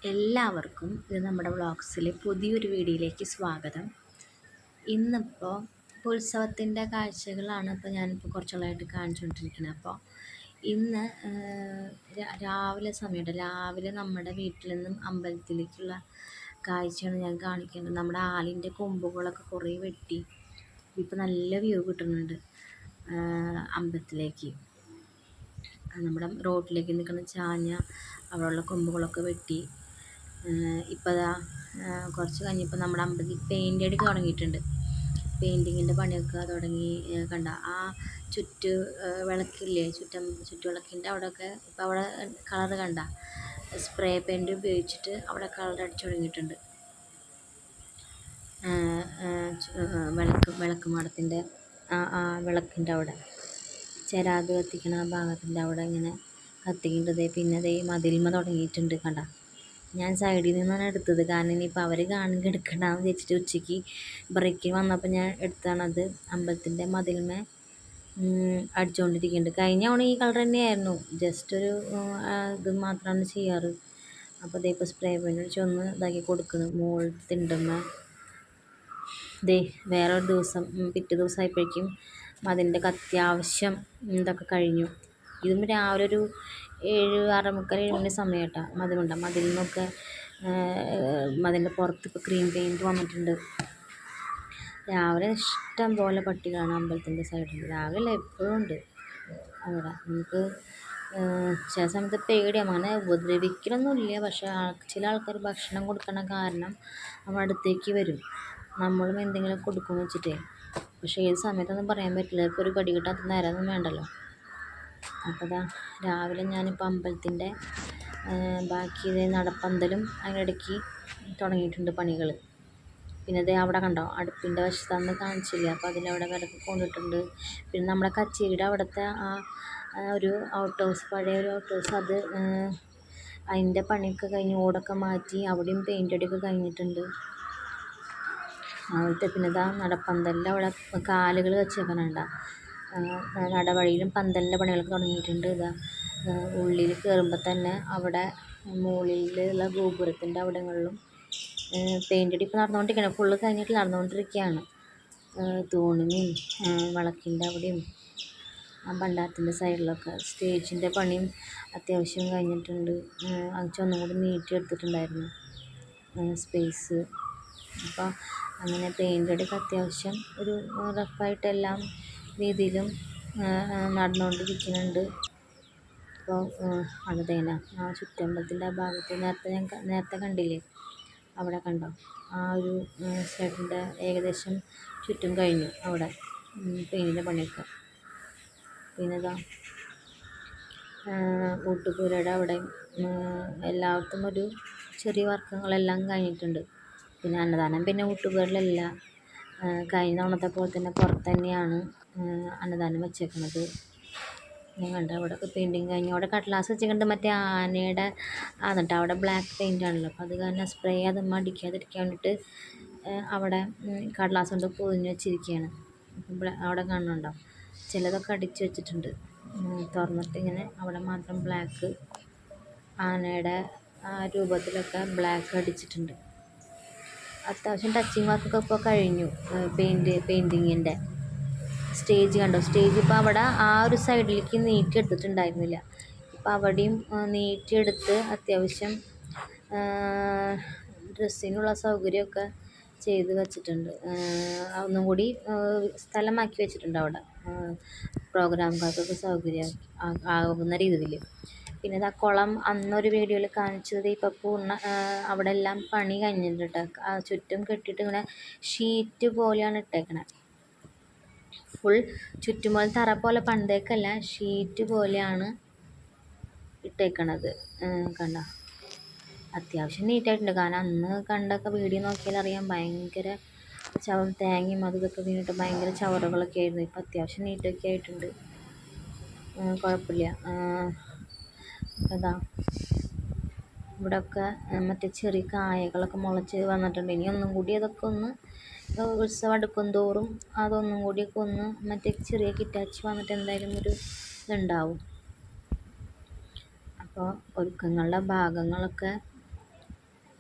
എല്ലാവർക്കും ഇത് നമ്മുടെ വ്ളോഗ്സിലെ പുതിയൊരു വീഡിയോയിലേക്ക് സ്വാഗതം. ഇന്നിപ്പോൾ ഉത്സവത്തിൻ്റെ കാഴ്ചകളാണ് ഞാനിപ്പോൾ കുറച്ചുള്ളതായിട്ട് കാണിച്ചുകൊണ്ടിരിക്കുന്നത്. അപ്പോൾ ഇന്ന് രാവിലെ സമയമുണ്ട്. രാവിലെ നമ്മുടെ വീട്ടിൽ നിന്നും അമ്പലത്തിലേക്കുള്ള കാഴ്ചയാണ് ഞാൻ കാണിക്കുന്നത്. നമ്മുടെ ആലിൻ്റെ കൊമ്പുകളൊക്കെ കുറേ വെട്ടി ഇപ്പോൾ നല്ല വ്യൂ കിട്ടുന്നുണ്ട് അമ്പലത്തിലേക്ക്. നമ്മുടെ റോഡിലേക്ക് നിൽക്കുന്ന ചാഞ്ഞ അവിടെയുള്ള കൊമ്പുകളൊക്കെ വെട്ടി ഇപ്പോൾ അതാ കുറച്ച് കഴിഞ്ഞപ്പോൾ നമ്മുടെ അമ്പലത്തിൽ പെയിൻ്റ് അടി തുടങ്ങിയിട്ടുണ്ട്. പെയിൻറ്റിങ്ങിൻ്റെ പണിയൊക്കെ തുടങ്ങി. കണ്ട ആ വിളക്കില്ലേ, ചുറ്റുവിളക്കിൻ്റെ അവിടെയൊക്കെ ഇപ്പോൾ അവിടെ കളറ് കണ്ട സ്പ്രേ പെയിൻറ്റ് ഉപയോഗിച്ചിട്ട് അവിടെ കളർ അടിച്ചു തുടങ്ങിയിട്ടുണ്ട്. വിളക്ക് മാടത്തിൻ്റെ വിളക്കിൻ്റെ അവിടെ ചിരാത് കത്തിക്കണ ആ ഭാഗത്തിൻ്റെ അവിടെ ഇങ്ങനെ കത്തിക്കേണ്ടത്. പിന്നെ അതേ മതിൽമ തുടങ്ങിയിട്ടുണ്ട്. കണ്ട ഞാൻ സൈഡിൽ നിന്നാണ് എടുത്തത്, കാരണം ഇനിയിപ്പോൾ അവർ കാണുക എടുക്കണ്ടെന്ന് വെച്ചിട്ട് ഉച്ചയ്ക്ക് ബ്രേക്കിൽ വന്നപ്പോൾ ഞാൻ എടുത്താണത്. അമ്പലത്തിൻ്റെ മതിൽമേ അടിച്ചുകൊണ്ടിരിക്കുന്നുണ്ട്. കഴിഞ്ഞ തവണ ഈ കളർ തന്നെയായിരുന്നു, ജസ്റ്റ് ഒരു ഇത് മാത്രമാണ് ചെയ്യാറ്. അപ്പോൾ അതേ ഇപ്പോൾ സ്പ്രേ പെയിൻ്റ് അടിച്ച് ഒന്ന് ഇതാക്കി കൊടുക്കുന്നു മോൾ തിണ്ടുമ്മ. വേറൊരു ദിവസം പിറ്റേ ദിവസമായപ്പോഴേക്കും അതിൻ്റെ അത്യാവശ്യം ഇതൊക്കെ കഴിഞ്ഞു. ഇതും രാവിലെ ഒരു 6:45-7 മണി സമയം കേട്ടോ. മതിൽ നിന്നൊക്കെ അതിൻ്റെ പുറത്ത് ഇപ്പോൾ ക്രീം പെയിൻറ്റ് വന്നിട്ടുണ്ട്. രാവിലെ ഇഷ്ടം പോലെ പട്ടികളാണ് അമ്പലത്തിൻ്റെ സൈഡിൽ. രാവിലെ എപ്പോഴും ഉണ്ട് അവിടെ. നമുക്ക് ചില സമയത്ത് പേടിയാണ്, അങ്ങനെ ഉപദ്രവിക്കലൊന്നുമില്ല. പക്ഷേ ചില ആൾക്കാർ ഭക്ഷണം കൊടുക്കണ കാരണം നമ്മുടെ അടുത്തേക്ക് വരും, നമ്മളും എന്തെങ്കിലും കൊടുക്കുമെന്ന് വെച്ചിട്ടേ. പക്ഷേ ഏത് സമയത്തൊന്നും പറയാൻ പറ്റില്ല. ഇപ്പോൾ ഒരു കടി കിട്ടാത്ത നേരമൊന്നും വേണ്ടല്ലോ. അപ്പോൾ രാവിലെ ഞാനിപ്പോൾ അമ്പലത്തിൻ്റെ ബാക്കി നടപ്പന്തലും അതിനിടയ്ക്ക് തുടങ്ങിയിട്ടുണ്ട് പണികൾ. പിന്നെ അവിടെ കണ്ടോ അടുപ്പിൻ്റെ വശത്തന്ന് കാണിച്ചില്ല, അപ്പോൾ അതിലവിടെ കിടക്ക് കൊണ്ടിട്ടുണ്ട്. പിന്നെ നമ്മുടെ കച്ചേരിയുടെ അവിടുത്തെ ഒരു ഔട്ട് ഹൗസ്, പഴയ ഒരു ഔട്ട് ഹൗസ്, അത് അതിൻ്റെ പണിയൊക്കെ കഴിഞ്ഞ് ഓടൊക്കെ മാറ്റി അവിടെയും പെയിൻ്റ് അടിയൊക്കെ കഴിഞ്ഞിട്ടുണ്ട്. അവിടുത്തെ പിന്നെ നടപ്പന്തലിൻ്റെ അവിടെ കാലുകൾ വെച്ചേക്കണുണ്ട. നടവഴിയിലും പന്തലിൻ്റെ പണികളൊക്കെ തുടങ്ങിയിട്ടുണ്ട്. ഉള്ളിൽ കയറുമ്പോൾ തന്നെ അവിടെ മുകളിലുള്ള ഗോപുരത്തിൻ്റെ അവിടങ്ങളിലും പെയിൻ്റ് അടി ഇപ്പോൾ നടന്നുകൊണ്ടിരിക്കുകയാണ്. ഫുള്ള് കഴിഞ്ഞിട്ട് നടന്നുകൊണ്ടിരിക്കുകയാണ്. തൂണിനും വിളക്കിൻ്റെ അവിടെയും ഭണ്ഡാരത്തിൻ്റെ സൈഡിലൊക്കെ സ്റ്റേജിൻ്റെ പണിയും അത്യാവശ്യം കഴിഞ്ഞിട്ടുണ്ട്. ഒന്നും കൂടി നീട്ടി എടുത്തിട്ടുണ്ടായിരുന്നു സ്പേസ്. അപ്പോൾ അങ്ങനെ പെയിൻ്റ് അടിയൊക്കെ അത്യാവശ്യം ഒരു റഫായിട്ട് എല്ലാം രീതിയിലും നടന്നുകൊണ്ടിരിക്കുന്നുണ്ട്. അപ്പോൾ അതേന ആ ചുറ്റമ്പലത്തിൻ്റെ ആ ഭാഗത്ത് നേരത്തെ കണ്ടില്ലേ, അവിടെ കണ്ടോ ആ ഒരു സൈഡിൻ്റെ ഏകദേശം ചുറ്റും കഴിഞ്ഞു അവിടെ പെയിൻറ്റിൻ്റെ പണിയൊക്കെ. പിന്നെ ഊട്ടുപുരയുടെ അവിടെ എല്ലായിടത്തും ഒരു ചെറിയ വർക്കുകളെല്ലാം കഴിഞ്ഞിട്ടുണ്ട്. പിന്നെ അന്നദാനം പിന്നെ ഊട്ടുപുരയിലല്ല, കഴിഞ്ഞ തവണത്തെ പോലെ തന്നെ പുറത്ത് തന്നെയാണ് അന്നദാനം വെച്ചേക്കുന്നത്. ഞാൻ കണ്ട അവിടെയൊക്കെ പെയിൻറ്റിങ് കഴിഞ്ഞു. അവിടെ കടലാസ് വെച്ചിട്ടുണ്ട്, മറ്റേ ആനയുടെ എന്നിട്ട് അവിടെ ബ്ലാക്ക് പെയിൻ്റ് ആണല്ലോ, അപ്പോൾ അത് കാരണം സ്പ്രേ അതൊന്നും അടിക്കാതിരിക്കാൻ വേണ്ടിയിട്ട് അവിടെ കടലാസ് കൊണ്ട് പൊതിഞ്ഞ് വെച്ചിരിക്കുകയാണ്. അവിടെ കാണുന്നുണ്ടോ, ചിലതൊക്കെ അടിച്ച് വെച്ചിട്ടുണ്ട് തുറന്നിട്ട് ഇങ്ങനെ. അവിടെ മാത്രം ബ്ലാക്ക്, ആനയുടെ ആ രൂപത്തിലൊക്കെ ബ്ലാക്ക് അടിച്ചിട്ടുണ്ട്. അത്യാവശ്യം ടച്ചിങ് വർക്കൊക്കെ ഇപ്പോൾ കഴിഞ്ഞു. പെയിൻറ്റിങ്ങിൻ്റെ സ്റ്റേജ് കണ്ടോ, സ്റ്റേജ് ഇപ്പോൾ അവിടെ ആ ഒരു സൈഡിലേക്ക് നീട്ടിയെടുത്തിട്ടുണ്ടായിരുന്നില്ല, ഇപ്പോൾ അവിടെയും നീട്ടിയെടുത്ത് അത്യാവശ്യം ഡ്രസ്സിനുള്ള സൗകര്യമൊക്കെ ചെയ്ത് വെച്ചിട്ടുണ്ട്. ഒന്നും കൂടി സ്ഥലമാക്കി വെച്ചിട്ടുണ്ട് അവിടെ പ്രോഗ്രാമുകൾക്കൊക്കെ സൗകര്യം ആകുന്ന രീതിയിൽ. പിന്നെ കുളം അന്നൊരു വീഡിയോയിൽ കാണിച്ചത് ഇപ്പോൾ അവിടെ എല്ലാം പണി കഴിഞ്ഞിട്ടുണ്ട്. ചുറ്റും കെട്ടിയിട്ട് ഇങ്ങനെ ഷീറ്റ് പോലെയാണ് ഇട്ടേക്കണേ. ഫുൾ ചുറ്റുമ്പോൾ തറ പോലെ പണ്ടേക്കല്ല, ഷീറ്റ് പോലെയാണ് ഇട്ടേക്കണത്. കണ്ട അത്യാവശ്യം നീറ്റായിട്ടുണ്ട്. കാരണം അന്ന് കണ്ടൊക്കെ വീഡിയോ നോക്കിയാൽ അറിയാം, ഭയങ്കര തേങ്ങയും ഇതൊക്കെ വീണിട്ട് ഭയങ്കര ചവറുകളൊക്കെ ആയിരുന്നു. ഇപ്പം അത്യാവശ്യം നീറ്റൊക്കെ ആയിട്ടുണ്ട്, കുഴപ്പമില്ല. ഇവിടെയൊക്കെ മറ്റേ ചെറിയ കായകളൊക്കെ മുളച്ച് വന്നിട്ടുണ്ട്. ഇനി ഒന്നും കൂടി അതൊക്കെ ഒന്ന് ഉത്സവം അടുക്കും തോറും അതൊന്നും കൂടിയൊക്കെ ഒന്ന് മറ്റേ ചെറിയ കിറ്റാച്ച് വന്നിട്ട് എന്തായാലും ഒരു ഇതുണ്ടാവും. അപ്പോൾ ഒരുക്കങ്ങളുടെ ഭാഗങ്ങളൊക്കെ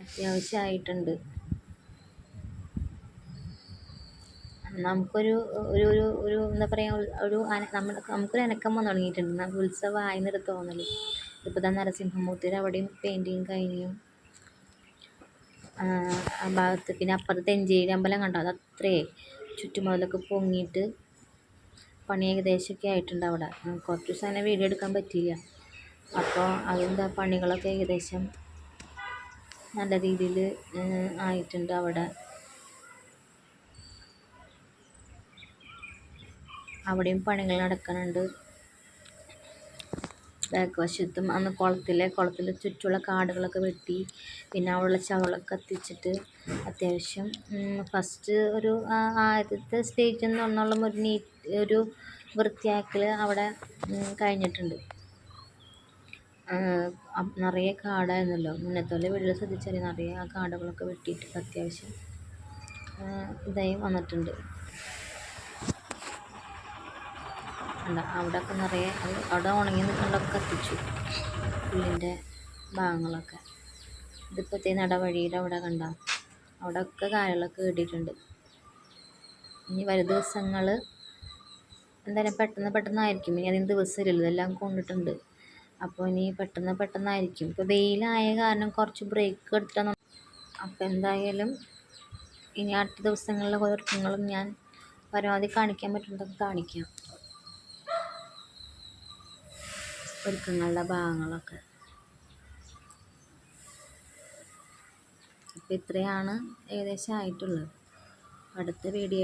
അത്യാവശ്യമായിട്ടുണ്ട്. നമുക്കൊരു ഒരു ഒരു ഒരു എന്താ പറയുക, നമുക്കൊരു അനക്കം വന്നു തുടങ്ങിയിട്ടുണ്ട്. ഉത്സവമായി എന്നൊരു തോന്നൽ. ഇപ്പോൾ തന്നെ നരസിംഹമൂർത്തിയുടെ അവിടെയും പെയിൻറ്റിങ് കഴിഞ്ഞു. ആ ഭാഗത്ത് പിന്നെ അപ്പുറത്ത് തെഞ്ചേരി അമ്പലം കണ്ടോ, അത് അത്രേ ചുറ്റുമതിലൊക്കെ പൊങ്ങിയിട്ട് പണി ഏകദേശമൊക്കെ ആയിട്ടുണ്ട് അവിടെ. കുറച്ച് ദിവസം അങ്ങനെ വീഡിയോ എടുക്കാൻ പറ്റിയില്ല. അപ്പോൾ അതിൻ്റെ പണികളൊക്കെ ഏകദേശം നല്ല രീതിയിൽ ആയിട്ടുണ്ട് അവിടെ. അവിടെയും പണികൾ നടക്കുന്നുണ്ട്. ബാക്ക് വശത്തും അന്ന് കുളത്തിൽ ചുറ്റുമുള്ള കാടുകളൊക്കെ വെട്ടി, പിന്നെ അവിടെയുള്ള ചവളൊക്കെ കത്തിച്ചിട്ട് അത്യാവശ്യം ഫസ്റ്റ് ഒരു ആദ്യത്തെ സ്റ്റേജിൽ നിന്നുള്ള ഒരു വൃത്തിയാക്കൽ അവിടെ കഴിഞ്ഞിട്ടുണ്ട്. നിറയെ കാടായിരുന്നല്ലോ മുന്നത്തോലെ വീട്ടിൽ ശ്രദ്ധിച്ചാൽ, നിറയെ ആ കാടുകളൊക്കെ വെട്ടിയിട്ട് അത്യാവശ്യം ഇതായി വന്നിട്ടുണ്ട്. അല്ല അവിടെയൊക്കെ നിറയെ അവിടെ ഉണങ്ങി നിൽക്കേണ്ടതൊക്കെ കത്തിച്ചു, പുല്ലിൻ്റെ ഭാഗങ്ങളൊക്കെ. ഇതിപ്പോഴത്തെ നടവഴിയുടെ അവിടെ കണ്ട അവിടെയൊക്കെ കായലൊക്കെ കേട്ടിട്ടുണ്ട്. ഇനി വരും ദിവസങ്ങൾ എന്തായാലും പെട്ടെന്നായിരിക്കും. ഇനി അതിന് ദിവസമില്ലല്ലോ, ഇതെല്ലാം കൊണ്ടിട്ടുണ്ട്. അപ്പോൾ ഇനി പെട്ടെന്നായിരിക്കും. ഇപ്പോൾ വെയിലായ കാരണം കുറച്ച് ബ്രേക്ക് എടുത്താൽ. അപ്പോൾ എന്തായാലും ഇനി അടുത്ത ദിവസങ്ങളിലെ ഒരുക്കങ്ങളും ഞാൻ പരമാവധി കാണിക്കാൻ പറ്റുന്നതൊക്കെ കാണിക്കാം, ഒരുക്കങ്ങളുടെ ഭാഗങ്ങളൊക്കെ. അപ്പോൾ ഇത്രയാണ് ഏകദേശം ആയിട്ടുള്ളത്. അടുത്ത വീഡിയോ